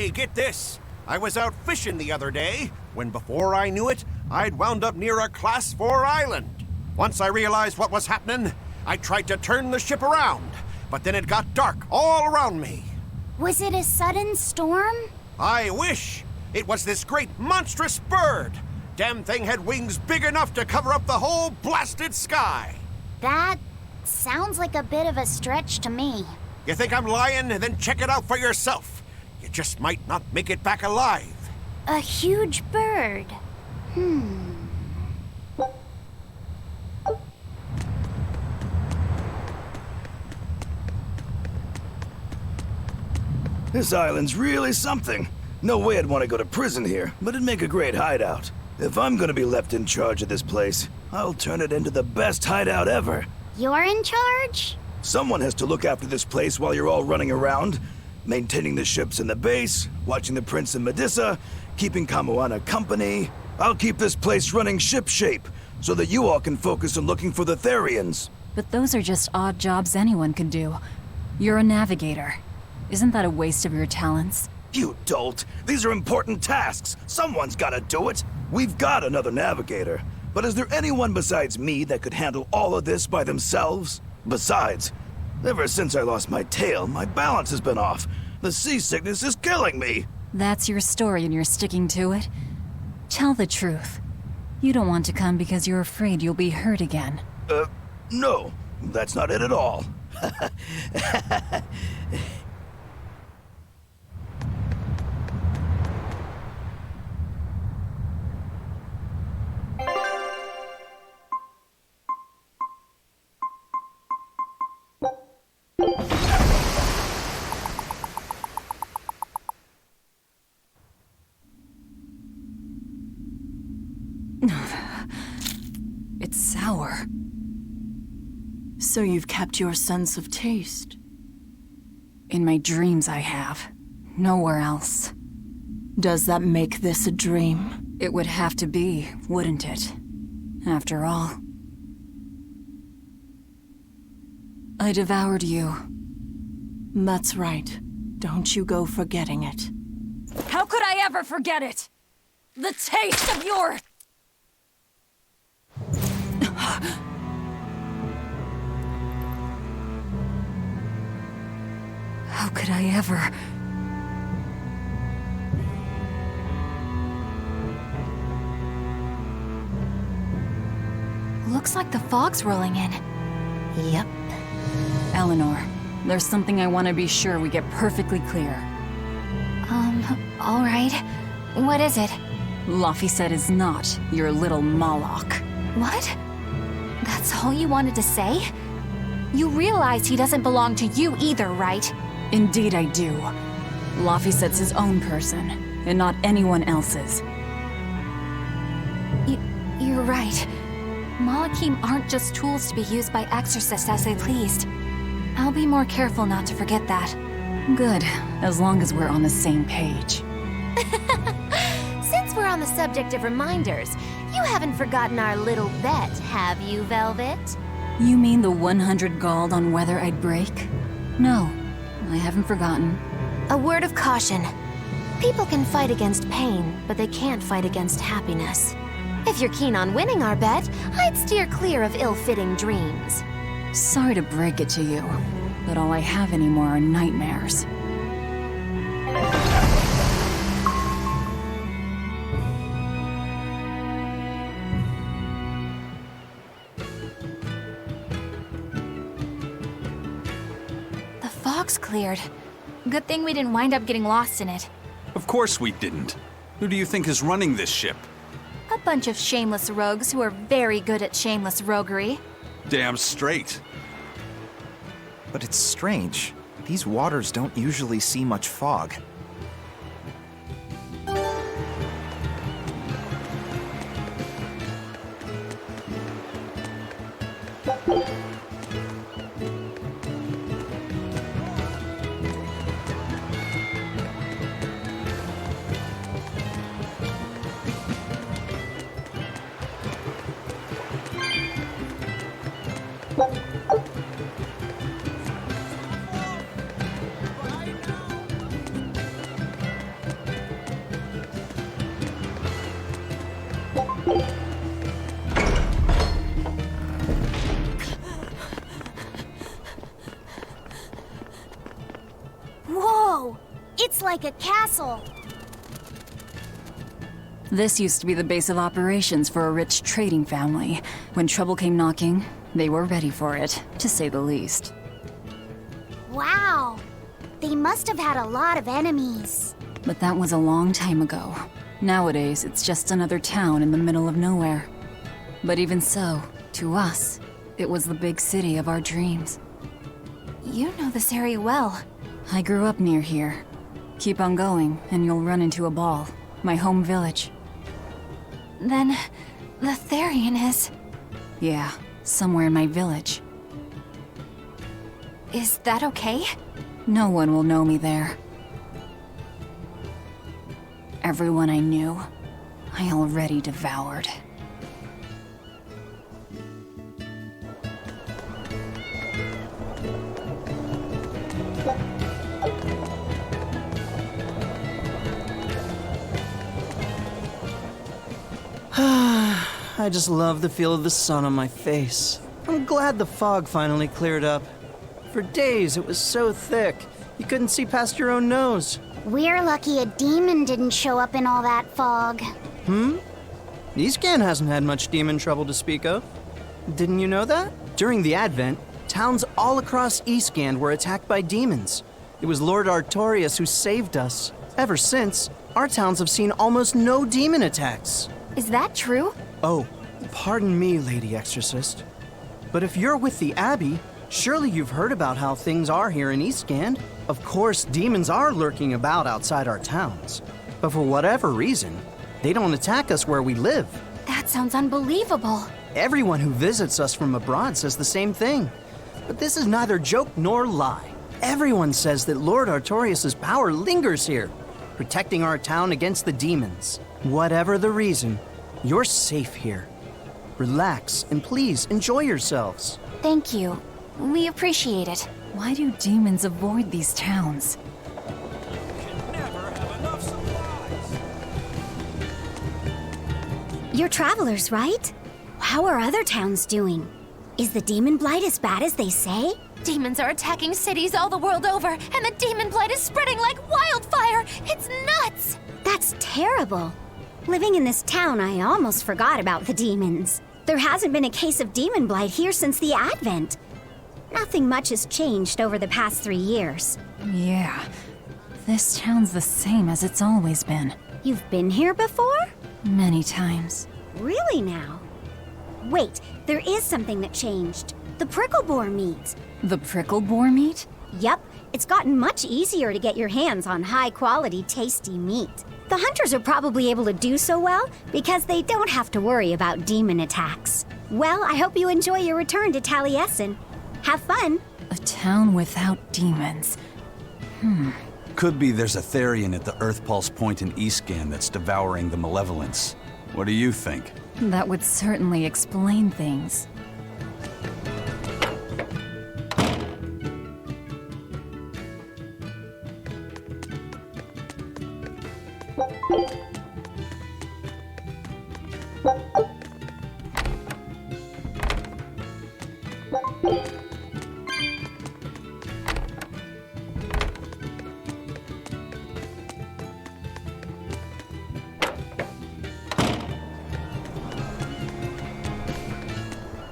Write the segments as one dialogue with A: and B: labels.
A: Hey, get this! I was out fishing the other day, when before I knew it, I'd wound up near a Class 4 island. Once I realized what was happening, I tried to turn the ship around, but then it got dark all around me.
B: Was it a sudden storm?
A: I wish! It was this great monstrous bird! Damn thing had wings big enough to cover up the whole blasted sky!
B: That sounds like a bit of a stretch to me.
A: You think I'm lying? Then check it out for yourself. You just might not make it back alive.
B: A huge bird.
C: This island's really something. No way I'd want to go to prison here, but it'd make a great hideout. If I'm gonna be left in charge of this place, I'll turn it into the best hideout ever.
B: You're in charge?
C: Someone has to look after this place while you're all running around, maintaining the ships in the base, watching the Prince and Medusa, keeping Kamoana company. I'll keep this place running ship-shape, so that you all can focus on looking for the Therians.
D: But those are just odd jobs anyone could do. You're a navigator. Isn't that a waste of your talents?
C: You dolt! These are important tasks! Someone's gotta do it! We've got another navigator, but is there anyone besides me that could handle all of this by themselves? Besides, ever since I lost my tail, my balance has been off. The seasickness is killing me!
D: That's your story and you're sticking to it? Tell the truth. You don't want to come because you're afraid you'll be hurt again.
C: No, that's not it at all.
D: It's sour.
E: So you've kept your sense of taste?
D: In my dreams I have. Nowhere else.
E: Does that make this a dream?
D: It would have to be, wouldn't it? After all. I devoured you.
E: That's right. Don't you go forgetting it.
D: How could I ever forget it? The taste of your... How could I ever...
B: Looks like the fog's rolling in.
E: Yep.
D: Eleanor, there's something I want to be sure we get perfectly clear.
B: All right. What is it?
D: Laphicet is not your little Moloch.
B: What? That's all you wanted to say? You realize he doesn't belong to you either, right?
D: Indeed I do. Laphicet's his own person, and not anyone else's.
B: You're right. Malachim aren't just tools to be used by exorcists as they pleased. I'll be more careful not to forget that.
D: Good, as long as we're on the same page.
F: Since we're on the subject of reminders, you haven't forgotten our little bet, have you, Velvet?
D: You mean the 100 gold on whether I'd break? No, I haven't forgotten.
F: A word of caution. People can fight against pain, but they can't fight against happiness. If you're keen on winning our bet, I'd steer clear of ill-fitting dreams.
D: Sorry to break it to you, but all I have anymore are nightmares.
B: The fog's cleared. Good thing we didn't wind up getting lost in it.
G: Of course we didn't. Who do you think is running this ship?
B: A bunch of shameless rogues who are very good at shameless roguery.
G: Damn straight.
H: But it's strange. These waters don't usually see much fog.
F: like a castle.
D: This used to be the base of operations for a rich trading family. When trouble came knocking, they were ready for it, to say the least.
F: Wow. They must have had a lot of enemies.
D: But that was a long time ago. Nowadays, it's just another town in the middle of nowhere. But even so, to us, it was the big city of our dreams.
B: You know this area well.
D: I grew up near here. Keep on going, and you'll run into a ball. My home village.
B: Then, the Therian is...
D: Yeah, somewhere in my village.
B: Is that okay?
D: No one will know me there. Everyone I knew, I already devoured.
I: I just love the feel of the sun on my face. I'm glad the fog finally cleared up. For days it was so thick, you couldn't see past your own nose.
F: We're lucky a demon didn't show up in all that fog.
I: Eastgand hasn't had much demon trouble to speak of. Didn't you know that? During the Advent, towns all across Eastgand were attacked by demons. It was Lord Artorius who saved us. Ever since, our towns have seen almost no demon attacks.
B: Is that true?
I: Oh, pardon me, Lady Exorcist. But if you're with the Abbey, surely you've heard about how things are here in Eastgand. Of course, demons are lurking about outside our towns. But for whatever reason, they don't attack us where we live.
B: That sounds unbelievable.
I: Everyone who visits us from abroad says the same thing. But this is neither joke nor lie. Everyone says that Lord Artorius' power lingers here, protecting our town against the demons. Whatever the reason, you're safe here. Relax and please enjoy yourselves.
B: Thank you. We appreciate it.
D: Why do demons avoid these towns?
J: You're travelers, right? How are other towns doing? Is the demon blight as bad as they say?
B: Demons are attacking cities all the world over, and the demon blight is spreading like wildfire! It's nuts!
J: That's terrible. Living in this town, I almost forgot about the demons. There hasn't been a case of demon blight here since the Advent. Nothing much has changed over the past 3 years.
D: Yeah, this town's the same as it's always been.
J: You've been here before?
D: Many times.
J: Really now? Wait, there is something that changed. The prickle boar meat.
D: The prickle boar meat?
J: Yep, it's gotten much easier to get your hands on high-quality, tasty meat. The hunters are probably able to do so well because they don't have to worry about demon attacks. Well, I hope you enjoy your return to Taliesin. Have fun!
D: A town without demons.
G: Could be there's a Therian at the Earth Pulse Point in Eastgand that's devouring the malevolence. What do you think?
D: That would certainly explain things.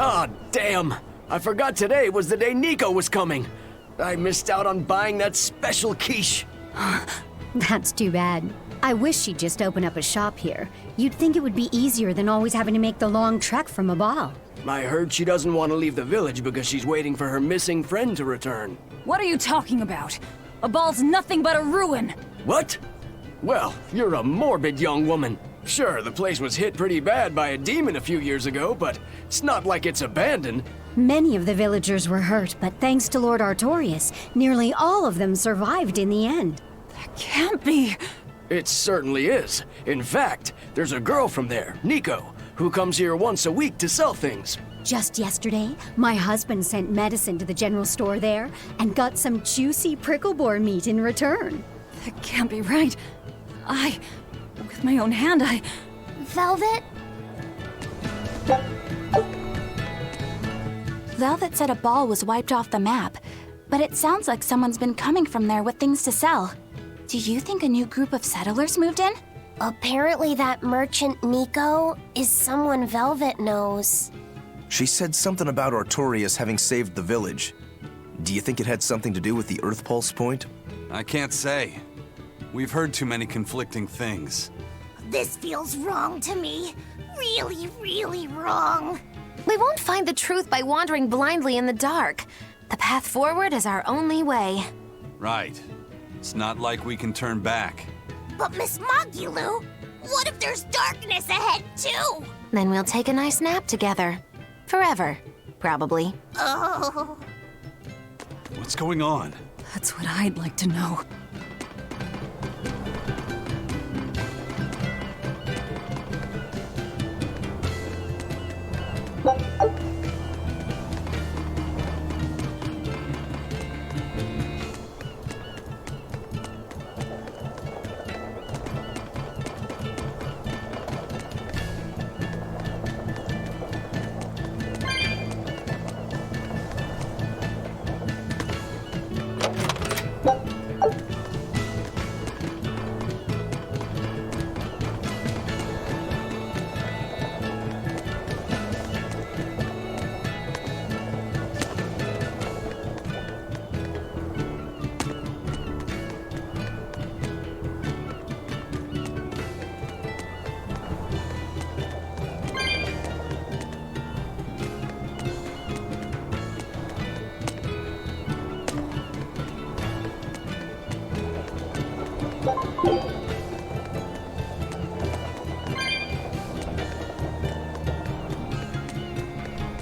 K: Ah, damn! I forgot today was the day Niko was coming. I missed out on buying that special quiche.
J: That's too bad. I wish she'd just open up a shop here. You'd think it would be easier than always having to make the long trek from a ball.
K: I heard she doesn't want to leave the village because she's waiting for her missing friend to return.
D: What are you talking about? A ball's nothing but a ruin!
K: What? Well, you're a morbid young woman. Sure, the place was hit pretty bad by a demon a few years ago, but it's not like it's abandoned.
J: Many of the villagers were hurt, but thanks to Lord Artorius, nearly all of them survived in the end.
D: That can't be!
K: It certainly is. In fact, there's a girl from there, Niko, who comes here once a week to sell things.
J: Just yesterday, my husband sent medicine to the general store there and got some juicy prickle boar meat in return.
D: That can't be right. With my own hand,
F: Velvet?
B: Velvet said a ball was wiped off the map, but it sounds like someone's been coming from there with things to sell. Do you think a new group of settlers moved in?
F: Apparently that merchant Niko is someone Velvet knows.
H: She said something about Artorias having saved the village. Do you think it had something to do with the Earth Pulse point?
G: I can't say. We've heard too many conflicting things.
J: This feels wrong to me. Really, really wrong.
F: We won't find the truth by wandering blindly in the dark. The path forward is our only way.
G: Right. It's not like we can turn back.
J: But Miss Mogulu, what if there's darkness ahead too?
F: Then we'll take a nice nap together. Forever, probably.
J: Oh.
G: What's going on?
D: That's what I'd like to know.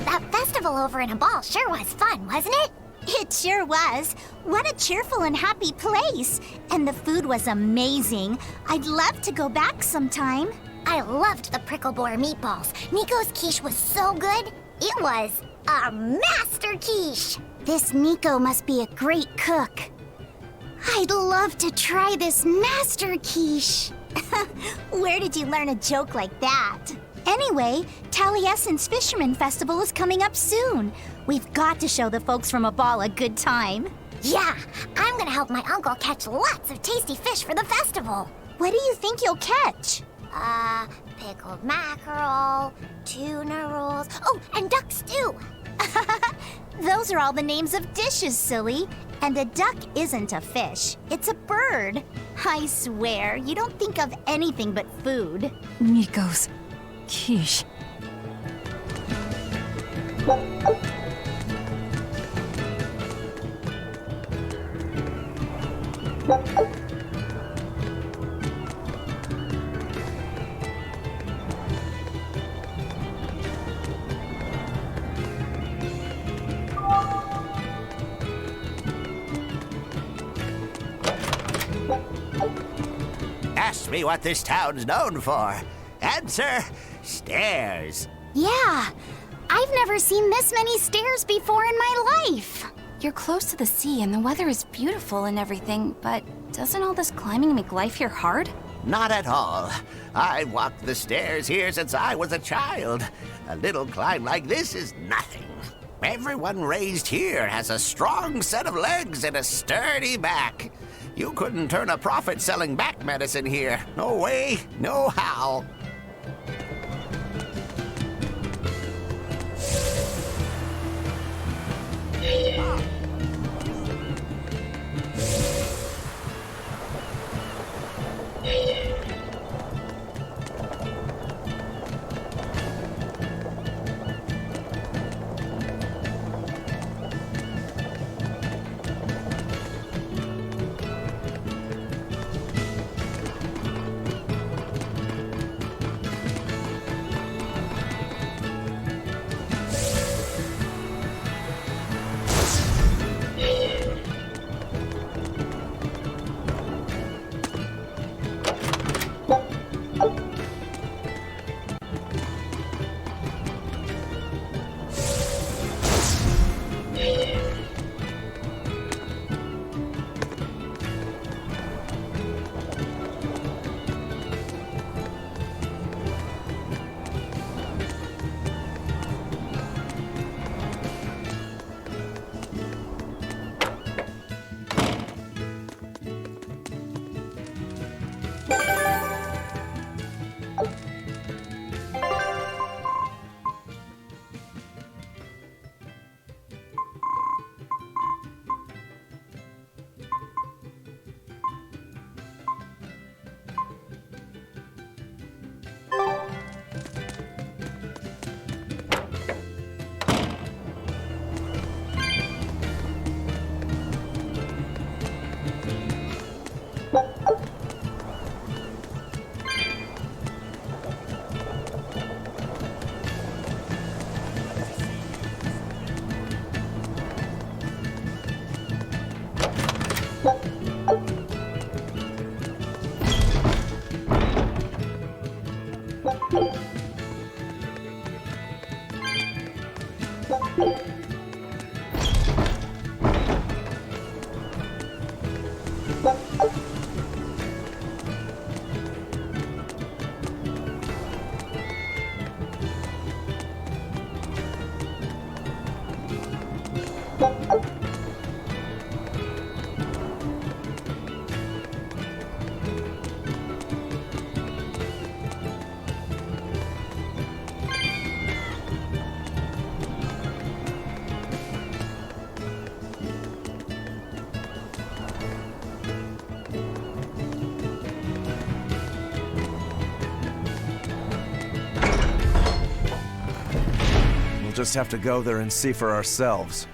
J: That festival over in a ball sure was fun, wasn't it? It sure was. What a cheerful and happy place. And the food was amazing. I'd love to go back sometime. I loved the prickle boar meatballs. Niko's quiche was so good. It was a master quiche. This Niko must be a great cook. I'd love to try this master quiche. Where did you learn a joke like that? Anyway, Taliesin's Fisherman Festival is coming up soon. We've got to show the folks from Abal a good time. Yeah, I'm gonna help my uncle catch lots of tasty fish for the festival. What do you think you'll catch? Pickled mackerel, tuna rolls, oh, and duck stew. Those are all the names of dishes, silly. And a duck isn't a fish, it's a bird. I swear, you don't think of anything but food.
D: Niko's quiche.
L: Ask me what this town's known for. Answer, stairs.
J: Yeah, I've never seen this many stairs before in my life.
B: You're close to the sea and the weather is beautiful and everything, but doesn't all this climbing make life here hard?
L: Not at all. I've walked the stairs here since I was a child. A little climb like this is nothing. Everyone raised here has a strong set of legs and a sturdy back. You couldn't turn a profit selling back medicine here. No way, no how.
H: We'll just have to go there and see for ourselves.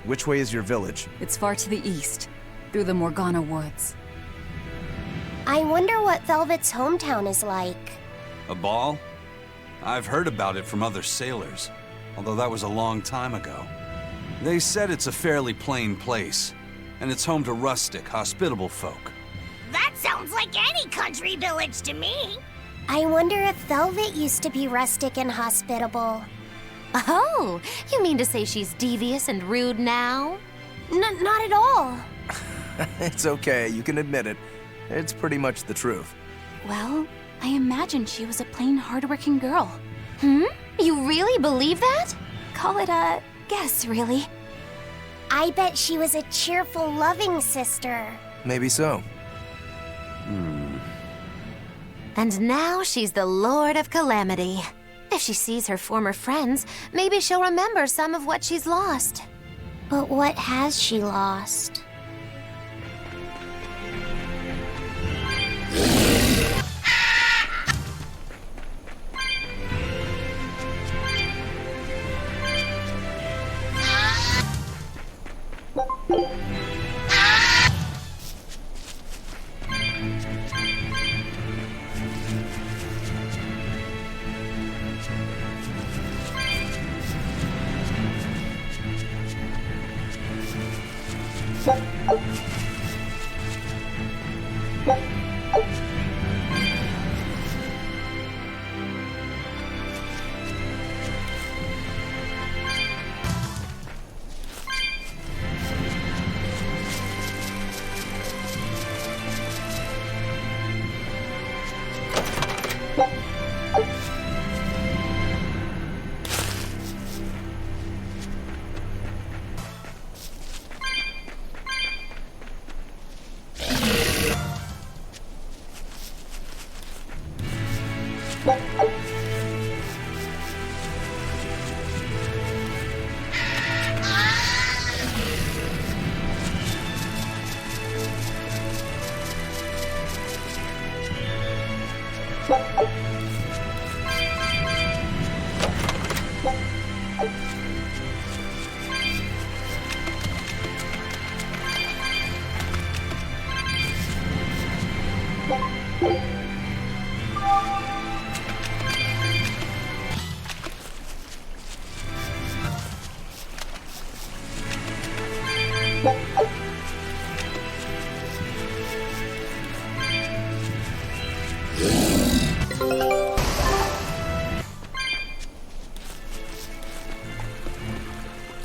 H: Which way is your village?
D: It's far to the east, through the Morgana woods.
F: I wonder what Velvet's hometown is like.
G: A ball? I've heard about it from other sailors, although that was a long time ago. They said it's a fairly plain place, and it's home to rustic, hospitable folk.
J: That sounds like any country village to me.
F: I wonder if Velvet used to be rustic and hospitable.
M: Oh, you mean to say she's devious and rude now?
F: Not at all.
H: It's okay, you can admit it. It's pretty much the truth.
B: Well, I imagined she was a plain, hardworking girl.
M: You really believe that?
B: Call it a guess, really.
F: I bet she was a cheerful, loving sister.
H: Maybe so.
M: And now she's the Lord of Calamity. If she sees her former friends, maybe she'll remember some of what she's lost.
F: But what has she lost?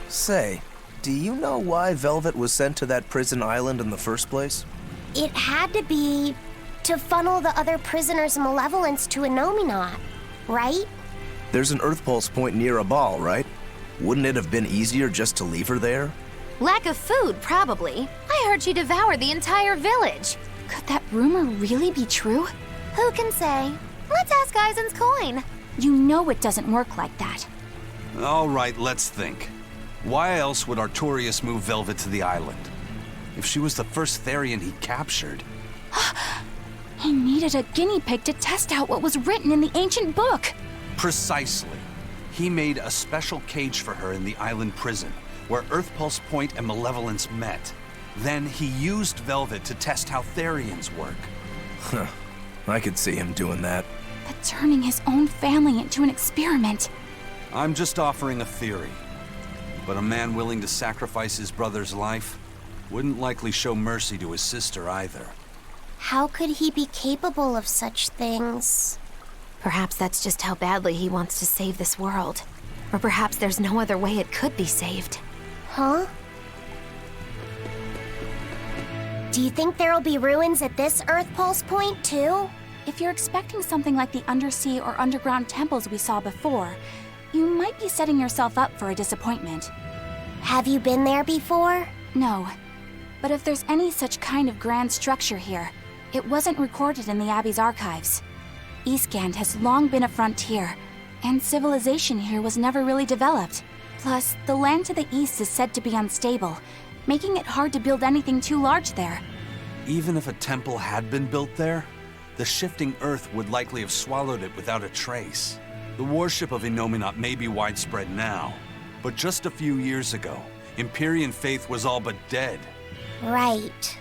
H: Say, do you know why Velvet was sent to that prison island in the first place?
F: It had to be to funnel the other prisoners' malevolence to Innominat, right?
H: There's an Earth Pulse point near a ball, right? Wouldn't it have been easier just to leave her there?
M: Lack of food, probably. I heard she devoured the entire village.
B: Could that rumor really be true?
M: Who can say? Let's ask Eisen's coin.
B: You know it doesn't work like that.
G: All right, let's think. Why else would Artorius move Velvet to the island? If she was the first Therian he captured...
B: He needed a guinea pig to test out what was written in the ancient book.
G: Precisely. He made a special cage for her in the island prison, where Earth Pulse Point and Malevolence met. Then he used Velvet to test how Therians work.
H: Huh. I could see him doing that.
B: But turning his own family into an experiment.
G: I'm just offering a theory. But a man willing to sacrifice his brother's life wouldn't likely show mercy to his sister either.
F: How could he be capable of such things?
M: Perhaps that's just how badly he wants to save this world. Or perhaps there's no other way it could be saved.
F: Huh? Do you think there'll be ruins at this Earth Pulse point, too?
B: If you're expecting something like the undersea or underground temples we saw before, you might be setting yourself up for a disappointment.
F: Have you been there before?
B: No. But if there's any such kind of grand structure here, it wasn't recorded in the Abbey's archives. Eastgand has long been a frontier, and civilization here was never really developed. Plus, the land to the east is said to be unstable, making it hard to build anything too large there.
G: Even if a temple had been built there, the shifting earth would likely have swallowed it without a trace. The worship of Innominat may be widespread now, but just a few years ago, Empyrean faith was all but dead.
F: Right.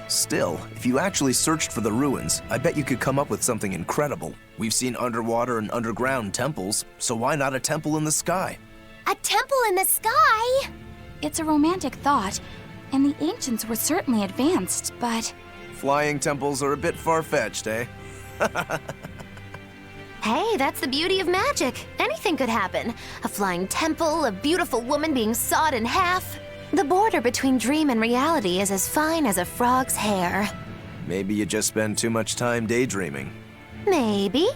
H: Still, if you actually searched for the ruins, I bet you could come up with something incredible. We've seen underwater and underground temples, so why not a temple in the sky?
F: A temple in the sky?
B: It's a romantic thought, and the ancients were certainly advanced, but...
H: Flying temples are a bit far-fetched, eh?
M: Hey, that's the beauty of magic. Anything could happen. A flying temple, a beautiful woman being sawed in half. The border between dream and reality is as fine as a frog's hair.
H: Maybe you just spend too much time daydreaming.
M: Maybe.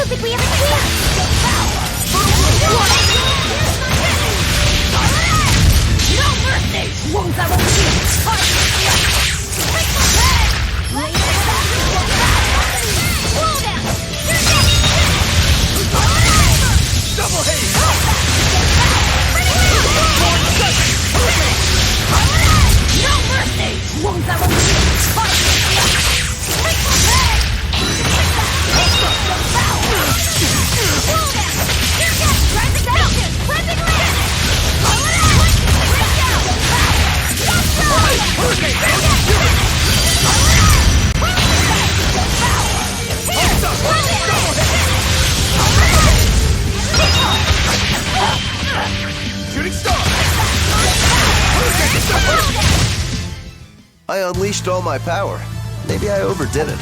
F: think we have a chance!
J: No mercy! Wounds I won't heal!
C: Double haste!
J: No mercy! Wounds I won't heal!
C: Shooting star!
H: I unleashed all my power. Maybe I overdid it.